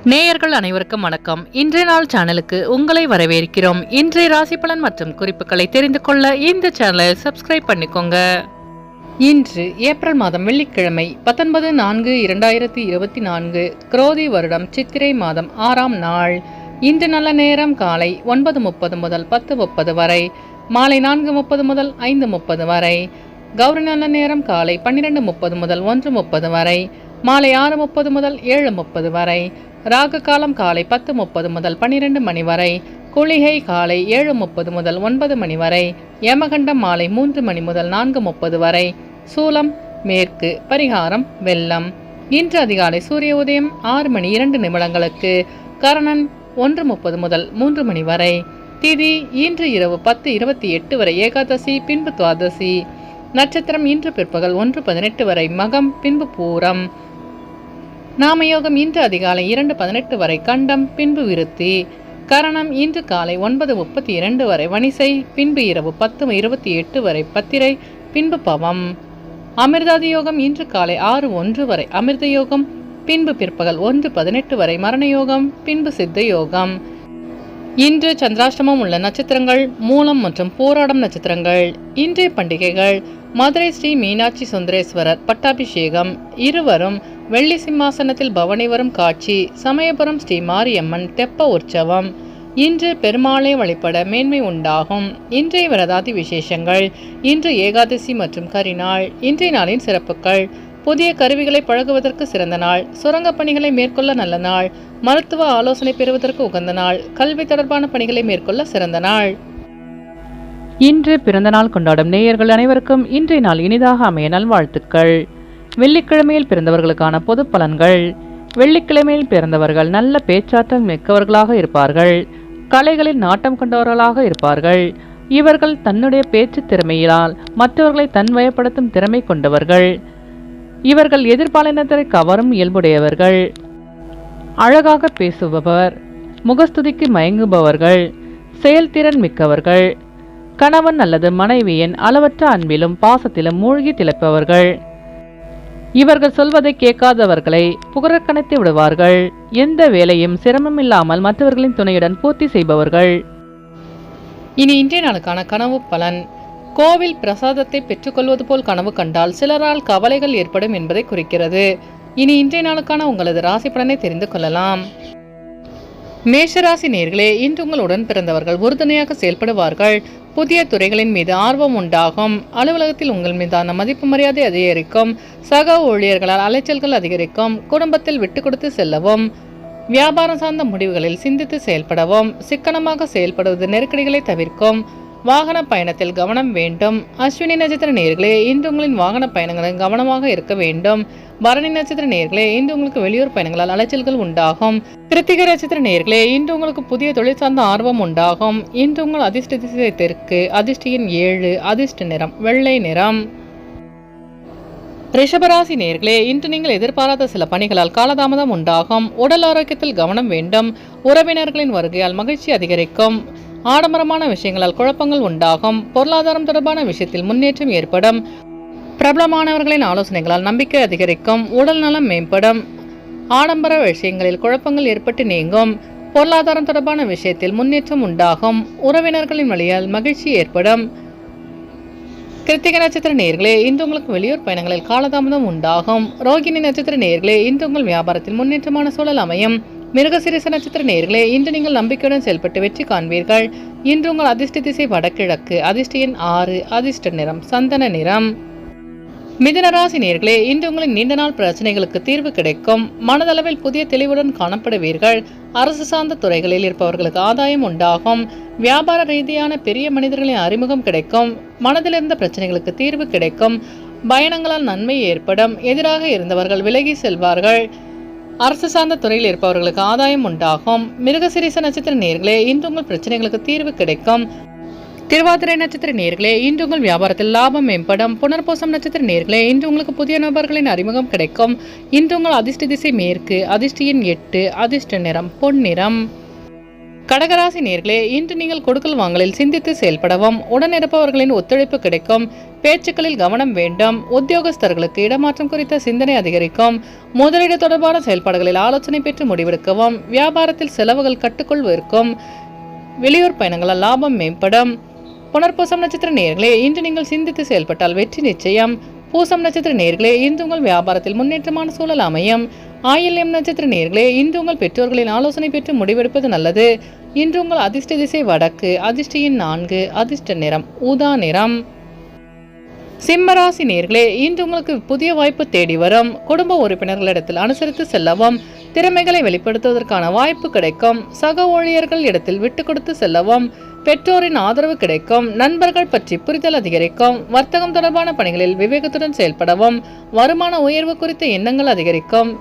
நேயர்கள் அனைவருக்கும் வணக்கம். இன்றைய நாள் சேனலுக்கு உங்களை வரவேற்கிறோம். இன்றைய ராசி பலன் மற்றும் குறிப்புகளை தெரிந்து கொள்ள இந்த சேனலை சப்ஸ்கிரைப் பண்ணிக்கோங்க. இன்று ஏப்ரல் மாதம் வெள்ளிக்கிழமை 19/4/2024 குரோதி வருடம் சித்திரை மாதம் 6ஆம் நாள். இன்று நல்ல நேரம் காலை 9:30 முதல் 10:30 வரை, மாலை 4:30 முதல் 5:30 வரை. கௌரி நல்ல நேரம் காலை 12:30 முதல் 1:30 வரை, மாலை 6:30 முதல் 7:30 வரை. ராகு காலம் காலை 10:30 முதல் 12 மணி வரை, குளிகை காலை 7:30 முதல் 9 மணி வரை, யமகண்டம் மாலை 3 மணி முதல் 4:30 வரை. சூலம் மேற்கு, பரிகாரம் வெள்ளம். இன்று அதிகாலை சூரிய உதயம் 6 மணி 2 நிமிடங்களுக்கு, கரணன் 1:30 முதல் 3 மணி வரை. திதி இன்று இரவு 10:28 வரை ஏகாதசி, பின்பு துவாதசி. நட்சத்திரம் இன்று பிற்பகல் 1:18 வரை மகம், பின்பு பூரம். நாமயோகம் இன்று அதிகாலை 2:18 வரை கண்டம், பின்பு விருத்தி. கரணம் இன்று காலை 9:32 வரை வணிசை, பின்பு இரவு 10:28 வரை பத்திரை, பின்பு பவம். அமிர்தாதி யோகம் இன்று காலை 6:01 வரை அமிர்த யோகம், பின்பு பிற்பகல் 1:18 வரை மரண யோகம், பின்பு சித்த யோகம். இன்று சந்திராஷ்டமம் உள்ள நட்சத்திரங்கள் மூலம் மற்றும் போராடம் நட்சத்திரங்கள். இன்றைய பண்டிகைகள்: மதுரை ஸ்ரீ மீனாட்சி சுந்தரேஸ்வரர் பட்டாபிஷேகம், இருவரும் வெள்ளி சிம்மாசனத்தில் பவனி வரும் காட்சி, சமயபுரம் ஸ்ரீ மாரியம்மன் தெப்ப உற்சவம். இன்று பெருமாளை வழிபட மேன்மை உண்டாகும். இன்றைய விரதாதி விசேஷங்கள்: இன்று ஏகாதசி மற்றும் கரிநாள். இன்றைய நாளின் சிறப்புகள்: புதிய கருவிகளை பழகுவதற்கு சிறந்த நாள், சுரங்க பணிகளை மேற்கொள்ள நல்ல நாள், மருத்துவ ஆலோசனை பெறுவதற்கு உகந்த நாள், கல்வி தொடர்பான பணிகளை மேற்கொள்ள சிறந்த நாள். இன்று பிறந்த நாள் கொண்டாடும் நேயர்கள் அனைவருக்கும் இன்றைய நாள் இனிதாக அமைய நல்வாழ்த்துக்கள். வெள்ளிக்கிழமையில் பிறந்தவர்களுக்கான பொது பலன்கள். வெள்ளிக்கிழமையில் பிறந்தவர்கள் நல்ல பேச்சாற்றல் மிக்கவர்களாக இருப்பார்கள். கலைகளில் நாட்டம் கொண்டவர்களாக இருப்பார்கள். இவர்கள் தன்னுடைய பேச்சு திறமையினால் மற்றவர்களை தன்வயப்படுத்தும் திறமை கொண்டவர்கள். இவர்கள் எதிர்பாலினத்தை கவரும் இயல்புடையவர்கள். அழகாக பேசுபவர், முகஸ்துதிக்கு மயங்குபவர்கள், செயல்திறன் மிக்கவர்கள். கணவன் அல்லது மனைவியின் அளவற்ற அன்பிலும் பாசத்திலும் மூழ்கி திளைப்பவர்கள். இவர்கள் சொல்வதை கேட்காதவர்களை புகழக்கணைத்து விடுவார்கள். எந்த வேலையும் சிரமம் இல்லாமல் மற்றவர்களின் துணையுடன் பூர்த்தி செய்பவர்கள். இனி இன்றைய நாளுக்கான கனவு பலன். கோவில் பிரசாதத்தை பெற்றுக்கொள்வது போல் கனவு கண்டால் சிலரால் கவலைகள் ஏற்படும் என்பதை குறிக்கிறது. இனி இன்றைய நாளுக்கான உங்களது ராசி பலனை தெரிந்து கொள்ளலாம். மேஷராசி நேயர்களே, இன்று உங்களுடன் பிறந்தவர்கள் உறுதுணையாக செயல்படுவார்கள். புதிய துறைகளின் மீது ஆர்வம் உண்டாகும். அலுவலகத்தில் உங்கள் மீதான மதிப்பு மரியாதை அதிகரிக்கும். சக ஊழியர்களால் அலைச்சல்கள் அதிகரிக்கும். குடும்பத்தில் விட்டு கொடுத்து செல்லவும். வியாபாரம் சார்ந்த முடிவுகளில் சிந்தித்து செயல்படவும். சிக்கனமாக செயல்படுவது நெருக்கடிகளை தவிர்க்கும். வாகன பயணத்தில் கவனம் வேண்டும். அஸ்வினி நட்சத்திர நேயர்களே, இன்று உங்களின் வாகன பயணங்களில் கவனமாக இருக்க வேண்டும். பரணி நட்சத்திர நேயர்களே, இன்று உங்களுக்கு வெளியூர் பயணங்களால் அலைச்சல்கள் உண்டாகும். கிருத்திகை நட்சத்திர நேயர்களே, இன்று உங்களுக்கு புதிய தொழில் சார்ந்த ஆர்வம் உண்டாகும். இன்று உங்கள் அதிர்ஷ்ட திசை தெற்கு, அதிர்ஷ்ட எண் 7, அதிர்ஷ்ட நிறம் வெள்ளை நிறம். ரிஷபராசி நேயர்களே, இன்று நீங்கள் எதிர்பாராத சில பணிகளால் காலதாமதம் உண்டாகும். உடல் ஆரோக்கியத்தில் கவனம் வேண்டும். உறவினர்களின் வருகையால் மகிழ்ச்சி அதிகரிக்கும். ஆடம்பரமான விஷயங்களால் குழப்பங்கள் உண்டாகும். பொருளாதாரம் தொடர்பான விஷயத்தில் முன்னேற்றம் ஏற்படும். பிரபலமானவர்களின் ஆலோசனைகளால் நம்பிக்கை அதிகரிக்கும். உடல் நலம் மேம்படும். ஆடம்பர விஷயங்களில் குழப்பங்கள் ஏற்பட்டு நீங்கும். பொருளாதாரம் தொடர்பான விஷயத்தில் முன்னேற்றம் உண்டாகும். உறவினர்களின் வழியால் மகிழ்ச்சி ஏற்படும். கிருத்திகை நட்சத்திர நேயர்களே, இன்று உங்களுக்கு வெளியூர் பயணங்களில் காலதாமதம் உண்டாகும். ரோகிணி நட்சத்திர நேயர்களே, இன்று உங்கள் வியாபாரத்தில் முன்னேற்றமான சூழல் அமையும். மிருகசீரிஷ நட்சத்திர நேயர்களே, இன்று நீங்கள் நம்பிக்கையுடன் செயல்பட்டு வெற்றி காண்பீர்கள். இன்று உங்கள் அதிர்ஷ்ட திசை வடகிழக்கு, அதிர்ஷ்ட எண் 6, அதிர்ஷ்ட நிறம் சந்தன நிறம். மிதுன ராசி நேயர்களே, இன்று உங்களின் நீண்ட நாள் பிரச்சனைகளுக்கு தீர்வு கிடைக்கும். மனதளவில் புதிய தெளிவுடன் காணப்படுவீர்கள். அரசு சார்ந்த துறைகளில் இருப்பவர்களுக்கு ஆதாயம் உண்டாகும். வியாபார ரீதியான பெரிய மனிதர்களின் அறிமுகம் கிடைக்கும். மனதில் இருந்த பிரச்சனைகளுக்கு தீர்வு கிடைக்கும். பயணங்களால் நன்மை ஏற்படும். எதிராக இருந்தவர்கள் விலகி செல்வார்கள். அரசு சார்ந்த துறையில் இருப்பவர்களுக்கு ஆதாயம் உண்டாகும். மிருகசீரிஷ நட்சத்திர நேயர்களே, இன்று உங்கள் பிரச்சனைகளுக்கு தீர்வு கிடைக்கும். திருவாதிரை நட்சத்திர நேயர்களே, இன்று உங்கள் வியாபாரத்தில் லாபம் மேம்படும். புனர்பூசம் நட்சத்திர நேயர்களே, இன்று உங்களுக்கு புதிய நபர்களின் அறிமுகம் கிடைக்கும். இன்று உங்கள் அதிர்ஷ்ட திசை மேற்கு, அதிர்ஷ்ட எண் 8, அதிர்ஷ்ட நிறம் பொன்னிறம். கடகராசி நேர்களே, இன்று நீங்கள் கொடுக்கல் வாங்கலில் சிந்தித்து செயல்படவும், உடனிருப்பவர்களின் ஒத்துழைப்பு கிடைக்கும். பேச்சுக்களில் கவனம் வேண்டும். உத்தியோகஸ்தர்களுக்கு இடமாற்றம் குறித்த சிந்தனை அதிகரிக்கும். முதலீடு தொடர்பான செயல்பாடுகளில் ஆலோசனை பெற்று முடிவெடுக்கவும். வியாபாரத்தில் செலவுகள் கட்டுக்குள் இருக்கும். வெளியூர் பயணங்களால் லாபம் மேம்படும். புனர்பூசம் நட்சத்திர நேர்களே, இன்று நீங்கள் சிந்தித்து செயல்பட்டால் வெற்றி நிச்சயம். பூசம் நட்சத்திர நேர்களே, இன்று உங்கள் வியாபாரத்தில் முன்னேற்றமான சூழல் அமையும். ஆயில்யம் நட்சத்திர நேர்களே, இன்று உங்கள் பெற்றோர்களின் ஆலோசனை பெற்று முடிவெடுப்பது நல்லது. இன்று உங்கள் அதிர்ஷ்ட திசை வடக்கு. அதிர்ஷ்ட எண் 4. அதிர்ஷ்ட நிறம் ஊதா நிறம். சிம்மராசி நேர்களே, இன்று உங்களுக்கு புதிய வாய்ப்பு தேடி வரும். குடும்ப உறுப்பினர்களிடத்தில் அனுசரித்து செல்லவும். திறமைகளை வெளிப்படுத்துவதற்கான வாய்ப்பு கிடைக்கும். சக ஊழியர்கள் இடத்தில் விட்டு கொடுத்து செல்லவும். பெற்றோரின் ஆதரவு கிடைக்கும். நண்பர்கள் பற்றி புரிதல் அதிகரிக்கும். வர்த்தகம் தொடர்பான பணிகளில் விவேகத்துடன் செயல்படவும். வருமான உயர்வு குறித்த எண்ணங்கள் அதிகரிக்கும்.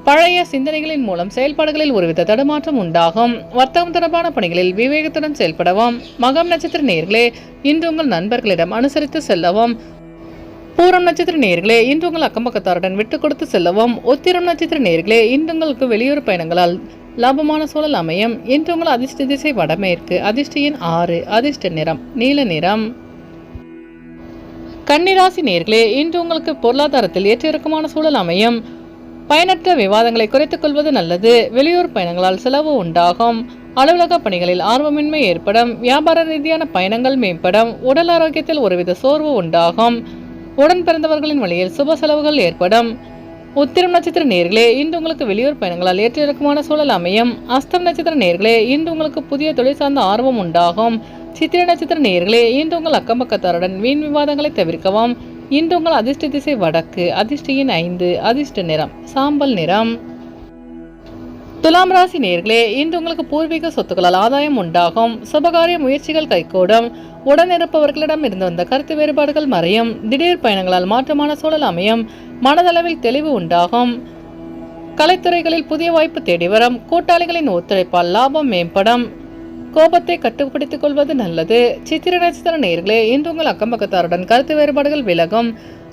பழைய சிந்தனைகளின் மூலம் செயல்பாடுகளில் ஒருவித தடுமாற்றம் உண்டாகும். வர்த்தகம் தொடர்பான பணிகளில் விவேகத்துடன் செயல்படவும். மகம் நட்சத்திர நேர்களே, இன்று உங்கள் நண்பர்களிடம் அனுசரித்து செல்லவும். பூரம் நட்சத்திர நேர்களே, இன்று உங்கள் அக்கம்பக்கத்தாருடன் விட்டு கொடுத்து செல்லவும். உத்திரம் நட்சத்திர நேர்களே, இன்று உங்களுக்கு வெளியூர் பயணங்களால் லாபமான சூழல் அமையும். இன்று உங்கள் அதிர்ஷ்ட திசை வடமேற்கு. அதிர்ஷ்ட எண் 6. அதிர்ஷ்ட நிறம் நீல நிறம். கன்னிராசி நேர்களே, இன்று உங்களுக்கு பொருளாதாரத்தில் ஏற்ற இறக்கமான சூழல் அமையும். பயனற்ற விவாதங்களை குறைத்துக் கொள்வது நல்லது. வெளியூர் பயணங்களால் செலவு உண்டாகும். அலுவலக பணிகளில் ஆர்வமின்மை ஏற்படும். வியாபார ரீதியான பயணங்கள் மேம்படும். உடல் ஆரோக்கியத்தில் ஒருவித சோர்வு உண்டாகும். உடன் பிறந்தவர்களின் வழியில் சுப செலவுகள் ஏற்படும். உத்திரம் நட்சத்திர நேர்களே, இன்று உங்களுக்கு வெளியூர் பயணங்களால் ஏற்ற இறக்கமான சூழல் அமையும். அஸ்தம் நட்சத்திர நேர்களே, இன்று உங்களுக்கு புதிய தொழில் சார்ந்த ஆர்வம் உண்டாகும். சித்திரை நட்சத்திர நேர்களே, இன்று உங்கள் அக்கம்பக்கத்தாருடன் வீண் விவாதங்களை தவிர்க்கவும். இன்று உங்கள் அதிர்ஷ்ட திசை வடக்கு. அதிர்ஷ்ட எண் 5. அதிர்ஷ்ட நிறம் சாம்பல் நிறம். துலாம் ராசி நேர்களே, இன்று உங்களுக்கு பூர்வீக சொத்துக்களால் ஆதாயம் உண்டாகும். சுபகாரிய முயற்சிகள் கைகூடும். உடனிருப்பவர்களிடம் இருந்து வந்த கருத்து வேறுபாடுகள் மறையும். திடீர் பயணங்களால் மாற்றமான சூழல் அமையும். மனதளவில் தெளிவு உண்டாகும். கலைத்துறைகளில் புதிய வாய்ப்பு தேடி வரும். கூட்டாளிகளின் ஒத்துழைப்பால் லாபம் மேம்படும். கோபத்தை கட்டுப்படுத்திக் கொள்வது நல்லது. சித்திரை நட்சத்திர நேர்களே, இன்று உங்கள் அக்கம்பக்கத்தாருடன் கருத்து வேறுபாடுகள் விலகும்.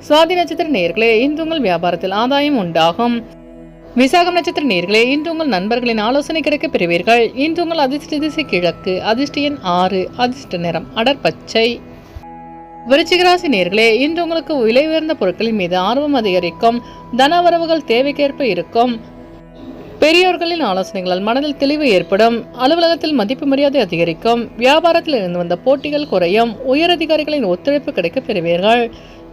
சுவாதி நட்சத்திர நேர்களே, இன்று உங்கள் வியாபாரத்தில் ஆதாயம் உண்டாகும். விசாகம் நட்சத்திர நேர்களே, இன்று உங்கள் நண்பர்களின் ஆலோசனை கிடைக்க பெறுவீர்கள். இன்று உங்கள் அதிர்ஷ்ட திசை கிழக்கு. அதிர்ஷ்ட எண் 6. அதிர்ஷ்ட நிறம் அடர்பச்சை. விருச்சிகராசி நேர்களே, இன்று உங்களுக்கு விலை உயர்ந்த பொருட்களின் மீது ஆர்வம் அதிகரிக்கும். தனவரவுகள் தேவைக்கேற்ப இருக்கும். பெரியோர்களின் ஆலோசனைகளால் மனதில் தெளிவு ஏற்படும். அலுவலகத்தில் மதிப்பு மரியாதை அதிகரிக்கும். வியாபாரத்தில் இருந்து வந்த போட்டிகள் குறையும். உயரதிகாரிகளின் ஒத்துழைப்பு கிடைக்க பெறுவீர்கள்.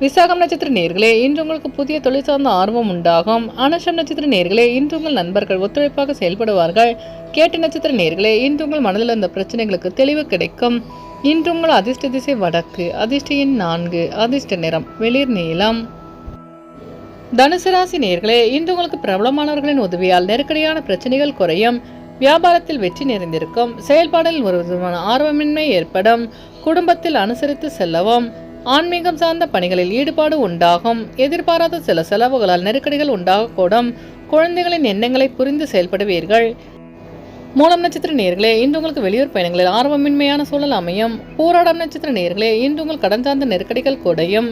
விசாகம் நட்சத்திர நேர்களே, இன்று உங்களுக்கு புதிய தொழில் சார்ந்த ஆர்வம் உண்டாகும். அனுஷம் நட்சத்திர நேர்களே, இன்று உங்கள் நண்பர்கள் ஒத்துழைப்பாக செயல்படுவார்கள். கேட்டு நட்சத்திர நேர்களே, இன்று உங்கள் மனதில் இருந்த பிரச்சனைகளுக்கு தெளிவு கிடைக்கும். இன்று உங்கள் அதிர்ஷ்ட திசை வடக்கு. அதிர்ஷ்ட எண் 4. அதிர்ஷ்ட நிறம் வெளிர் நீலம். தனுசு ராசி நேர்களே, இன்று உங்களுக்கு பிரபலமானவர்களின் உதவியால் நெருக்கடியான பிரச்சனைகள் குறையும். வியாபாரத்தில் வெற்றி நிறைந்திருக்கும். செயல்பாடுகளில் ஒரு விதமான ஆர்வமின்மை ஏற்படும். குடும்பத்தில் அனுசரித்து செல்லவும். ஆன்மீகம் சார்ந்த பணிகளில் ஈடுபாடு உண்டாகும். எதிர்பாராத சில செலவுகளால் நெருக்கடிகள் உண்டாகக்கூடும். குழந்தைகளின் எண்ணங்களை புரிந்து செயல்படுவீர்கள். மூலம் நட்சத்திர நேர்களே, இன்று உங்களுக்கு வெளியூர் பயணங்களில் ஆர்வமின்மையான சூழல் அமையும். பூராடம் நட்சத்திர நேர்களே, இன்று உங்கள் கடன் சார்ந்த நெருக்கடிகள் குறையும்.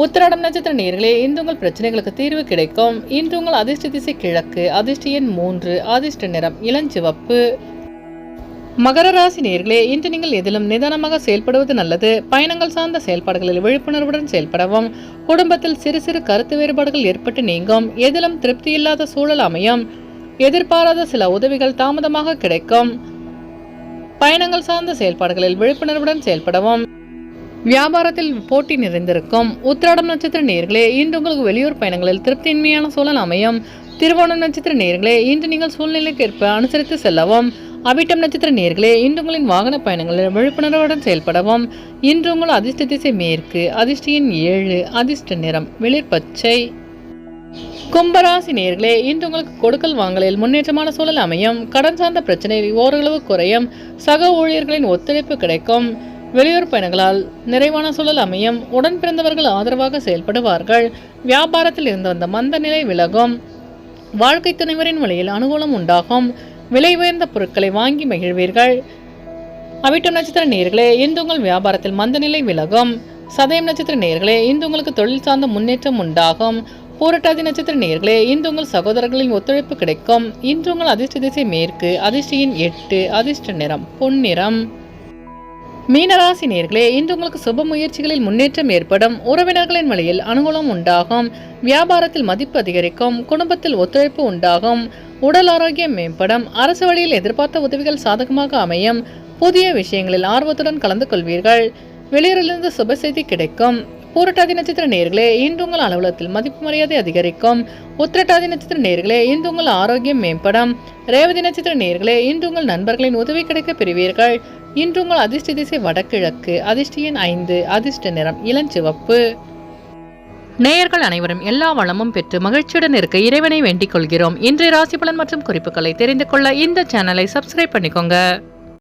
உத்திராடம் நட்சத்திர நேர்களே, இன்று உங்கள் பிரச்சனைகளுக்கு தீர்வு கிடைக்கும். இன்று உங்கள் அதிர்ஷ்ட திசை கிழக்கு. அதிர்ஷ்ட எண் 3. அதிர்ஷ்ட நிறம் இளஞ்சிவப்பு. மகர ராசி நேர்களே, இன்று நீங்கள் எதிலும் நிதானமாக செயல்படுவது நல்லது. பயணங்கள் சார்ந்த செயல்பாடுகளில் விழிப்புணர்வுடன் செயல்படவும். குடும்பத்தில் சிறு சிறு கருத்து வேறுபாடுகள் ஏற்பட்டு நீங்கும். எதிலும் திருப்தி இல்லாத சூழல் அமையும். எதிர்பாராத சில உதவிகள் தாமதமாக கிடைக்கும். பயணங்கள் சார்ந்த செயல்பாடுகளில் விழிப்புணர்வுடன் செயல்படவும். வியாபாரத்தில் போட்டி நிறைந்திருக்கும். உத்திராடம் நட்சத்திர நேர்களே, இன்று உங்களுக்கு வெளியூர் பயணங்களில் திருப்தியின்மையான சூழல் அமையும். திருவோணம் நட்சத்திர நேர்களே, இன்று நீங்கள் சூழ்நிலைக்கேற்ப அனுசரித்து செல்லவும். அவிட்டம் நட்சத்திர நேர்களே, இன்று உங்களின் வாகன பயணங்களில் விழிப்புணர்வுடன் செயல்படவும். இன்று உங்கள் அதிர்ஷ்ட திசை மேற்கு. அதிர்ஷ்ட எண் 7. அதிர்ஷ்ட நிறம் வெளிர் பச்சை. கும்பராசி நேர்களே, இன்று உங்களுக்கு கொடுக்கல் வாங்கலில் முன்னேற்றமான சூழல் அமையும். கடன் சார்ந்த பிரச்சனை ஓரளவு குறையும். சக ஊழியர்களின் ஒத்துழைப்பு கிடைக்கும். வெளியூர் பயணங்களால் நிறைவான சூழல் அமையும். உடன் பிறந்தவர்கள் ஆதரவாக செயல்படுவார்கள். வியாபாரத்தில் இருந்து வந்த மந்த நிலை விலகும். வாழ்க்கை துணைவரின் வழியில் அனுகூலம் உண்டாகும். விலை உயர்ந்த பொருட்களை வாங்கி மகிழ்வீர்கள். அவிட்டம் நட்சத்திர நேர்களே, இன்று உங்கள் வியாபாரத்தில் மந்த நிலை விலகும். சதயம் நட்சத்திர நேர்களே, இன்று உங்களுக்கு தொழில் சார்ந்த முன்னேற்றம் உண்டாகும். பூரட்டாதி நட்சத்திர நேயர்களே, இன்று உங்கள் சகோதரர்களின் ஒத்துழைப்பு கிடைக்கும். இன்று உங்கள் அதிர்ஷ்ட திசை மேற்கு, அதிர்ஷ்ட எண் 8, அதிர்ஷ்ட நிறம் பொன்னிறம். மீனராசி நேயர்களே, இன்று உங்களுக்கு சுப முயற்சிகளில் முன்னேற்றம் ஏற்படும். உறவினர்களின் வழியில் அனுகூலம் உண்டாகும். வியாபாரத்தில் மதிப்பு அதிகரிக்கும். குடும்பத்தில் ஒத்துழைப்பு உண்டாகும். உடல் ஆரோக்கியம் மேம்படும். அரசு வழியில் எதிர்பார்த்த உதவிகள் சாதகமாக அமையும். புதிய விஷயங்களில் ஆர்வத்துடன் கலந்து கொள்வீர்கள். வெளியூரிலிருந்து சுப செய்தி கிடைக்கும். பூரட்டாதி நட்சத்திர நேயர்களே, இன்று உங்கள் அலுவலகத்தில் மதிப்பு மரியாதை அதிகரிக்கும். உத்திரட்டாதி நட்சத்திர நேயர்களே, இன்று உங்கள் ஆரோக்கியம் மேம்படும். ரேவதி நட்சத்திர நேயர்களே, இன்று உங்கள் நண்பர்களின் உதவி கிடைக்க பெறுவீர்கள். இன்று உங்கள் அதிர்ஷ்ட திசை வடகிழக்கு, அதிர்ஷ்ட எண் 5, அதிர்ஷ்ட நிறம் இளஞ்சிவப்பு. நேயர்கள் அனைவரும் எல்லா வளமும் பெற்று மகிழ்ச்சியுடன் இருக்க இறைவனை வேண்டிக் கொள்கிறோம். இன்றைய ராசி பலன் மற்றும் குறிப்புகளை தெரிந்து கொள்ள இந்த சேனலை சப்ஸ்கிரைப் பண்ணிக்கோங்க.